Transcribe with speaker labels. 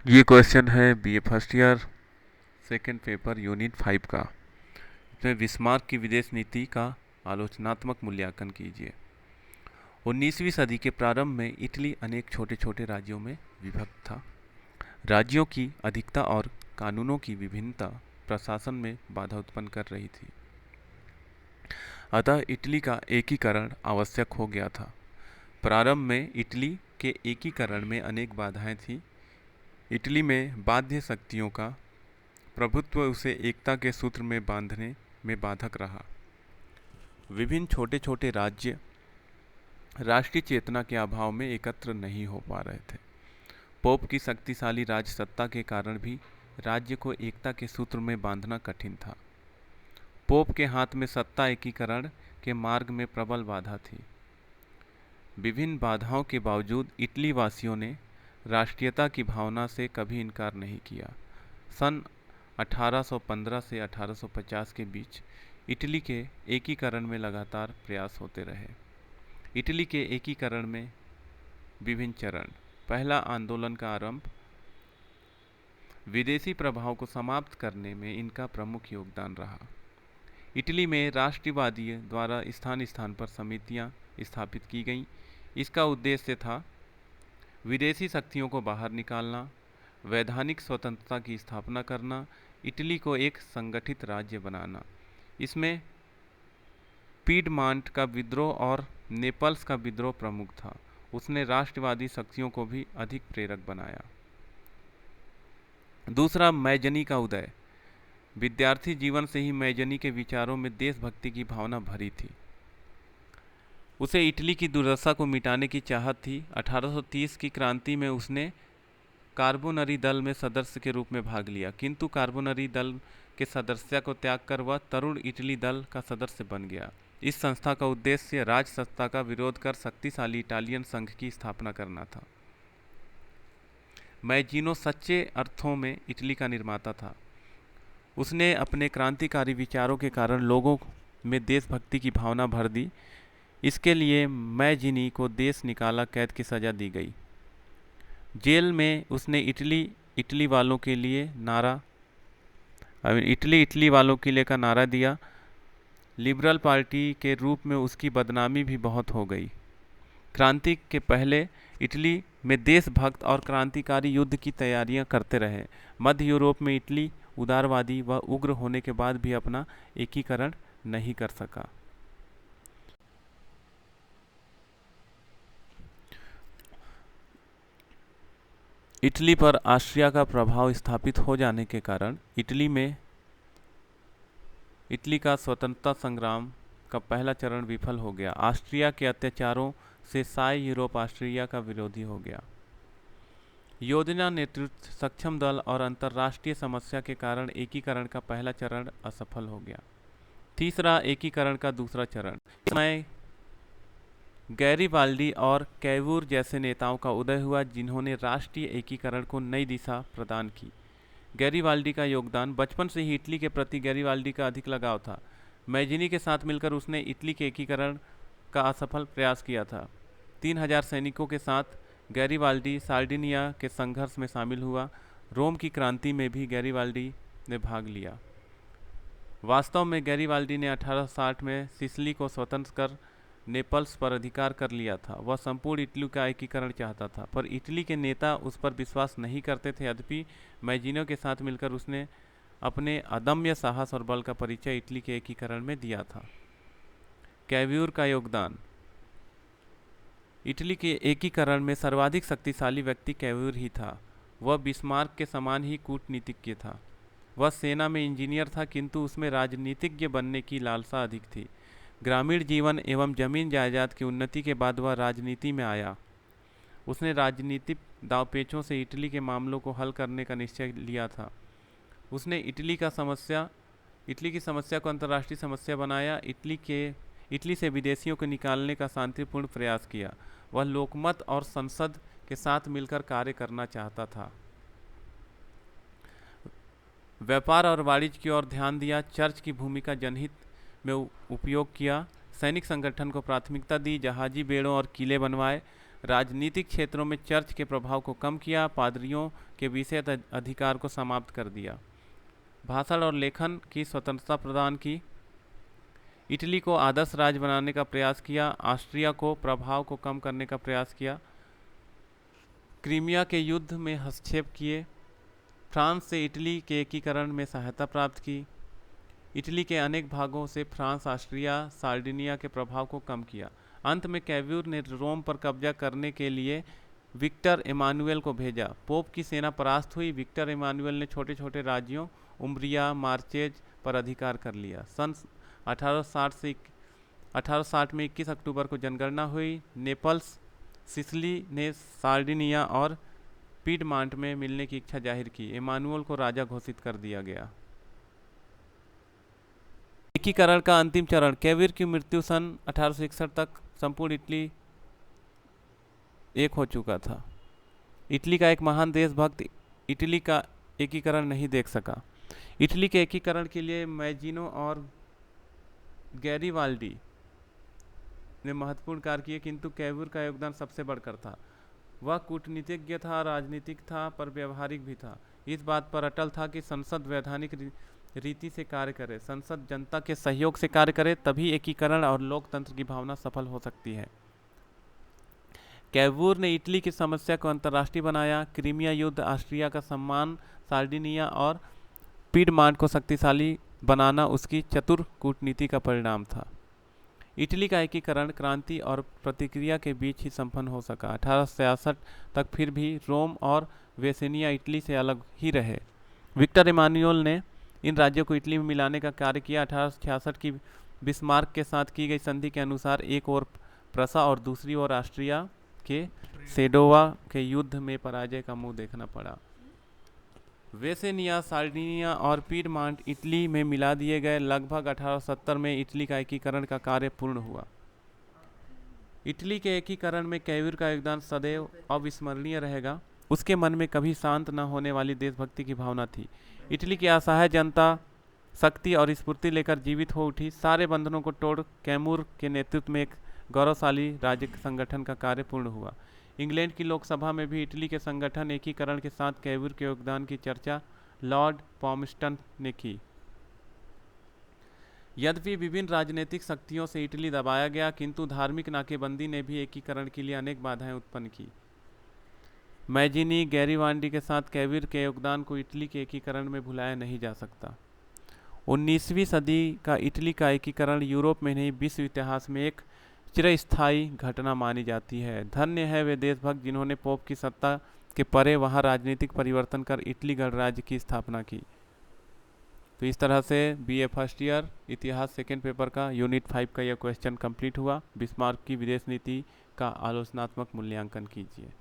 Speaker 1: ये क्वेश्चन है BA first year second paper unit 5 का। इसमें बिस्मार्क की विदेश नीति का आलोचनात्मक मूल्यांकन कीजिए। 19वीं सदी के प्रारंभ में इटली अनेक छोटे छोटे राज्यों में विभक्त था। राज्यों की अधिकता और कानूनों की विभिन्नता प्रशासन में बाधा उत्पन्न कर रही थी। अतः इटली का एकीकरण आवश्यक हो गया था। प्रारंभ में इटली के एकीकरण में अनेक बाधाएं थीं। इटली में बाह्य शक्तियों का प्रभुत्व उसे एकता के सूत्र में बांधने में बाधक रहा। विभिन्न छोटे छोटे राज्य राष्ट्रीय चेतना के अभाव में एकत्र नहीं हो पा रहे थे। पोप की शक्तिशाली राजसत्ता के कारण भी राज्य को एकता के सूत्र में बांधना कठिन था। पोप के हाथ में सत्ता एकीकरण के मार्ग में प्रबल बाधा थी। विभिन्न बाधाओं के बावजूद इटली वासियों ने राष्ट्रीयता की भावना से कभी इनकार नहीं किया। सन 1815 से 1850 के बीच इटली के एकीकरण में लगातार प्रयास होते रहे। इटली के एकीकरण में विभिन्न चरण। पहला, आंदोलन का आरंभ। विदेशी प्रभाव को समाप्त करने में इनका प्रमुख योगदान रहा। इटली में राष्ट्रवादी द्वारा स्थान स्थान पर समितियां स्थापित की गईं। इसका उद्देश्य था विदेशी शक्तियों को बाहर निकालना, वैधानिक स्वतंत्रता की स्थापना करना, इटली को एक संगठित राज्य बनाना। इसमें पीडमांट का विद्रोह और नेपल्स का विद्रोह प्रमुख था। उसने राष्ट्रवादी शक्तियों को भी अधिक प्रेरक बनाया। दूसरा, मैजनी का उदय। विद्यार्थी जीवन से ही मैजनी के विचारों में देशभक्ति की भावना भरी थी। उसे इटली की दुर्दशा को मिटाने की चाहत थी। 1830 की क्रांति में उसने कार्बोनरी दल में सदस्य के रूप में भाग लिया, किंतु कार्बोनरी दल के सदस्यता को त्याग कर वह तरुण इटली दल का सदस्य बन गया। इस संस्था का उद्देश्य राजसत्ता का विरोध कर शक्तिशाली इटालियन संघ की स्थापना करना था। मैजीनो सच्चे अर्थों में इटली का निर्माता था। उसने अपने क्रांतिकारी विचारों के कारण लोगों में देशभक्ति की भावना भर दी। इसके लिए मैजीनी को देश निकाला कैद की सजा दी गई। जेल में उसने इटली वालों के लिए का नारा दिया। लिबरल पार्टी के रूप में उसकी बदनामी भी बहुत हो गई। क्रांति के पहले इटली में देशभक्त और क्रांतिकारी युद्ध की तैयारियां करते रहे। मध्य यूरोप में इटली उदारवादी व उग्र होने के बाद भी अपना एकीकरण नहीं कर सका। इटली पर ऑस्ट्रिया का प्रभाव स्थापित हो जाने के कारण इटली का स्वतंत्रता संग्राम का पहला चरण विफल हो गया। ऑस्ट्रिया के अत्याचारों से साय यूरोप ऑस्ट्रिया का विरोधी हो गया। योजना, नेतृत्व, सक्षम दल और अंतर्राष्ट्रीय समस्या के कारण एकीकरण का पहला चरण असफल हो गया। तीसरा, एकीकरण का दूसरा चरण। इसमें गैरीबाल्डी और कैवूर जैसे नेताओं का उदय हुआ, जिन्होंने राष्ट्रीय एकीकरण को नई दिशा प्रदान की। गैरीबाल्डी का योगदान। बचपन से ही इटली के प्रति गैरीबाल्डी का अधिक लगाव था। मैजिनी के साथ मिलकर उसने इटली के एकीकरण का असफल प्रयास किया था। 3000 सैनिकों के साथ गैरीबाल्डी सार्डिनिया के संघर्ष में शामिल हुआ। रोम की क्रांति में भी गैरीबाल्डी ने भाग लिया। वास्तव में गैरीबाल्डी ने 1860 में सिसिली को स्वतंत्र कर नेपल्स पर अधिकार कर लिया था। वह संपूर्ण इटली का एकीकरण चाहता था, पर इटली के नेता उस पर विश्वास नहीं करते थे। यद्यपि मैजिनो के साथ मिलकर उसने अपने अदम्य साहस और बल का परिचय इटली के एकीकरण में दिया था। कैव्यूर का योगदान। इटली के एकीकरण में सर्वाधिक शक्तिशाली व्यक्ति कैव्यूर ही था। वह बिस्मार्क के समान ही कूटनीतिज्ञ था। वह सेना में इंजीनियर था, किंतु उसमें राजनीतिज्ञ बनने की लालसा अधिक थी। ग्रामीण जीवन एवं जमीन जायदाद की उन्नति के बाद वह राजनीति में आया। उसने राजनीतिक दांवपेचों से इटली के मामलों को हल करने का निश्चय लिया था। उसने इटली की समस्या को अंतर्राष्ट्रीय समस्या बनाया। इटली से विदेशियों को निकालने का शांतिपूर्ण प्रयास किया। वह लोकमत और संसद के साथ मिलकर कार्य करना चाहता था। व्यापार और वाणिज्य की ओर ध्यान दिया। चर्च की भूमिका जनहित में उपयोग किया। सैनिक संगठन को प्राथमिकता दी। जहाजी बेड़ों और किले बनवाए। राजनीतिक क्षेत्रों में चर्च के प्रभाव को कम किया, पादरियों के विशेष अधिकार को समाप्त कर दिया, भाषण और लेखन की स्वतंत्रता प्रदान की, इटली को आदर्श राज्य बनाने का प्रयास किया, ऑस्ट्रिया को प्रभाव को कम करने का प्रयास किया, क्रीमिया के युद्ध में हस्तक्षेप किए, फ्रांस से इटली के एकीकरण में सहायता प्राप्त की, इटली के अनेक भागों से फ्रांस, ऑस्ट्रिया, सार्डिनिया के प्रभाव को कम किया। अंत में कैव्यूर ने रोम पर कब्जा करने के लिए विक्टर एमानुएल को भेजा। पोप की सेना परास्त हुई। विक्टर एमानुएल ने छोटे छोटे राज्यों उम्ब्रिया, मार्चेज पर अधिकार कर लिया। सन 1860 में 21 अक्टूबर को जनगणना हुई। नेपल्स, सिसिली ने सार्डिनिया और पीडमांट में मिलने की इच्छा जाहिर की। एमानुएल को राजा घोषित कर दिया गया। एकीकरण का अंतिम चरण। कैव्यूर की मृत्यु सन 1861 तक संपूर्ण इटली एक हो चुका था। इटली का एक महान देशभक्त इटली का एकीकरण नहीं देख सका। इटली के एकीकरण के लिए मैजिनो और गैरीवाल्डी ने महत्वपूर्ण कार्य किए, किंतु कैव्यूर का योगदान सबसे बढ़कर था। वह कूटनीतिज्ञ था, राजनीतिक था, पर व्यवहारिक भी था। इस बात पर अटल था कि संसद वैधानिक रीति से कार्य करे, संसद जनता के सहयोग से कार्य करे, तभी एकीकरण और लोकतंत्र की भावना सफल हो सकती है। कैव्यूर ने इटली की समस्या को अंतर्राष्ट्रीय बनाया। क्रीमिया युद्ध, ऑस्ट्रिया का सम्मान, सार्डिनिया और पीडमांट को शक्तिशाली बनाना उसकी चतुर कूटनीति का परिणाम था। इटली का एकीकरण क्रांति और प्रतिक्रिया के बीच ही संपन्न हो सका। 1866 तक फिर भी रोम और वेसेनिया इटली से अलग ही रहे। विक्टर एमानुएल ने इन राज्यों को इटली में मिलाने का कार्य किया। 1866 की बिस्मार्क के साथ की गई संधि के अनुसार एक ओर प्रसा और दूसरी ओर ऑस्ट्रिया के सेडोवा के युद्ध में पराजय का मुंह देखना पड़ा। वेसेनिया, सार्डिनिया और पीडमांट इटली में मिला दिए गए। लगभग 1870 में इटली का एकीकरण का कार्य पूर्ण हुआ। इटली के एकीकरण में कैव्यूर का योगदान सदैव अविस्मरणीय रहेगा। उसके मन में कभी शांत न होने वाली देशभक्ति की भावना थी। इटली की असहाय जनता शक्ति और स्फूर्ति लेकर जीवित हो उठी। सारे बंधनों को तोड़ कैमूर के नेतृत्व में एक गौरवशाली राज्य संगठन का कार्य पूर्ण हुआ। इंग्लैंड की लोकसभा में भी इटली के संगठन एकीकरण के साथ कैव्यूर के योगदान की चर्चा लॉर्ड पॉम्स्टन ने की। यद्यपि विभिन्न राजनीतिक शक्तियों से इटली दबाया गया, किंतु धार्मिक नाकेबंदी ने भी एकीकरण के लिए अनेक बाधाएं उत्पन्न की। मैजिनी, गैरीवाल्डी के साथ कैव्यूर के योगदान को इटली के एकीकरण में भुलाया नहीं जा सकता। 19वीं सदी का इटली का एकीकरण यूरोप में नहीं विश्व इतिहास में एक चिरस्थायी घटना मानी जाती है। धन्य है वे देशभक्त जिन्होंने पोप की सत्ता के परे वहां राजनीतिक परिवर्तन कर इटली गणराज्य की स्थापना की। तो इस तरह से बीए फर्स्ट ईयर इतिहास सेकेंड पेपर का यूनिट 5 का यह क्वेश्चन कंप्लीट हुआ। बिस्मार्क की विदेश नीति का आलोचनात्मक मूल्यांकन कीजिए।